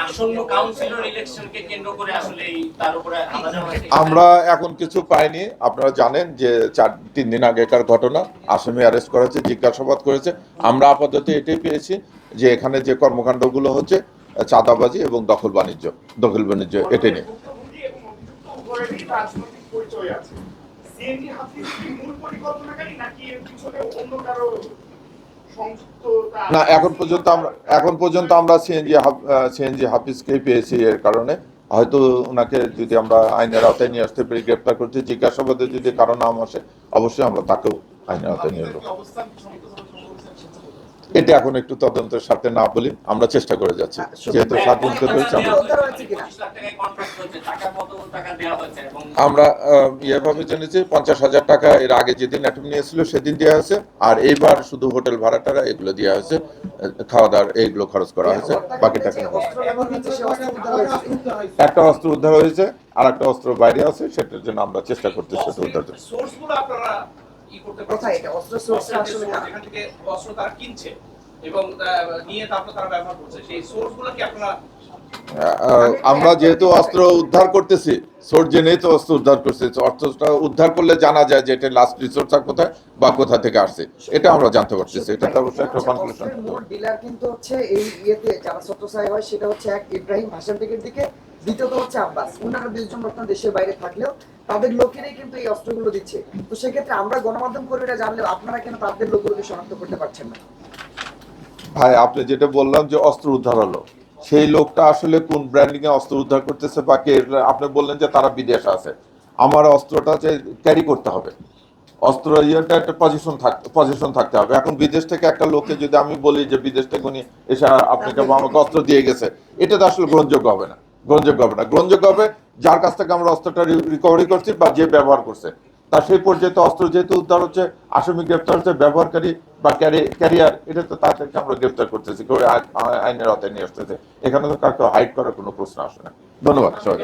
আসন্ন কাউন্সিলর ইলেকশনকে কেন্দ্র করে আসলে তার উপরে আমরা এখন কিছু পাইনি। আপনারা জানেন যে 3 দিন আগেকার ঘটনা, আসামি অ্যারেস্ট করেছে, জিজ্ঞাসাবাদ করেছে। আমরা আপাতত এটাই পেয়েছি যে এখানে যে কর্মকাণ্ডগুলো হচ্ছে চাঁদাবাজি এবং দখল বাণিজ্য এটা নিয়ে। না, এখন পর্যন্ত আমরা সিএনজি হাফিজকেই পেয়েছি। এর কারণে হয়তো ওনাকে যদি আমরা আইনের আওতায় নিয়ে আসতে পারি, গ্রেপ্তার করতে, জিজ্ঞাসাবাদে যদি কারো নাম আসে, অবশ্যই আমরা তাকেও আইনের আওতায় নিয়ে আসবো। এটা এখন একটু তদন্তের সাথে না বলি, আমরা চেষ্টা করে যাচ্ছি, যেহেতু 7 দিন তো রয়েছে। আমরা ইয়েভাবে জেনেছি 50,000 টাকা এর আগে যেদিন অ্যাটেম্প নিয়েছিল সেদিন দেওয়া হয়েছে, আর এইবার শুধু হোটেল ভাড়াটারা এগুলো দেওয়া হয়েছে, খাওয়া দাওয়ার এইগুলো খরচ করা হয়েছে। বাকি টাকা একটা অস্ত্র উদ্ধার হয়েছে, আর একটা অস্ত্র বাইরে আছে, সেটার জন্য আমরা চেষ্টা করতেছি সেটা উদ্ধার করতে। আমরা যেহেতু অস্ত্র উদ্ধার করতেছি, সোর্স জেনেই তো অস্ত্র উদ্ধার করছে। অস্ত্রটা উদ্ধার করলে জানা যায় যে এটা লাস্ট রিসোর্সটা কোথায় বা কোথা থেকে আসছে, এটা আমরা জানতে পারতেছি। এটা তো অবশ্যই একটা কনক্লুশন। ডিলার কিন্তু হচ্ছে এই ইয়েতে যারা ছোট সাহেব হয়, সেটা হচ্ছে এক ইব্রাহিম হাসান টেকের দিকে, দ্বিতীয়ত হচ্ছে আব্বাস। ওনারা 20 জন বর্তমান দেশের বাইরে থাকলেও তাদের লোকেরাই কিন্তু এই অস্ত্রগুলো দিচ্ছে। তো সেক্ষেত্রে আমরা গণমাধ্যম কর্মীরা জানলেও আপনারা কেন তাদের লোকগুলোকে শনাক্ত করতে পারছেন না? ভাই, আপনি যেটা বললাম যে অস্ত্র উদ্ধার হলো, সেই লোকটা আসলে কোন ব্র্যান্ডিং এ অস্ত্র উদ্ধার করতেছে বা কে? আপনি বললেন যে তারা বিদেশে আছে। আমার অস্ত্রটা যে ক্যারি করতে হবে, অস্ত্র ইয়েটা একটা পজিশন থাকতে হবে। এখন বিদেশ থেকে একটা লোককে যদি আমি বলি যে বিদেশ থেকে উনি এসে আপনাকে আমাকে অস্ত্র দিয়ে গেছে, এটা তো আসলে গ্রহণযোগ্য হবে না। গ্রহণযোগ্য হবে যার কাছ থেকে আমরা অস্ত্রটা রিকভারি করছি বা যে ব্যবহার করছে, তার সেই পর্যায়ে অস্ত্র যেহেতু উদ্ধার হচ্ছে, আসামি গ্রেপ্তার হচ্ছে, ব্যবহারকারী বা ক্যারিয়ার, এটা তো তাদেরকে আমরা গ্রেপ্তার করতেছি, আইনের আওতায় নিয়ে আসতেছে। এখানে তো কাউকে হাইড করার কোনো প্রশ্ন আসে না। ধন্যবাদ সবাই।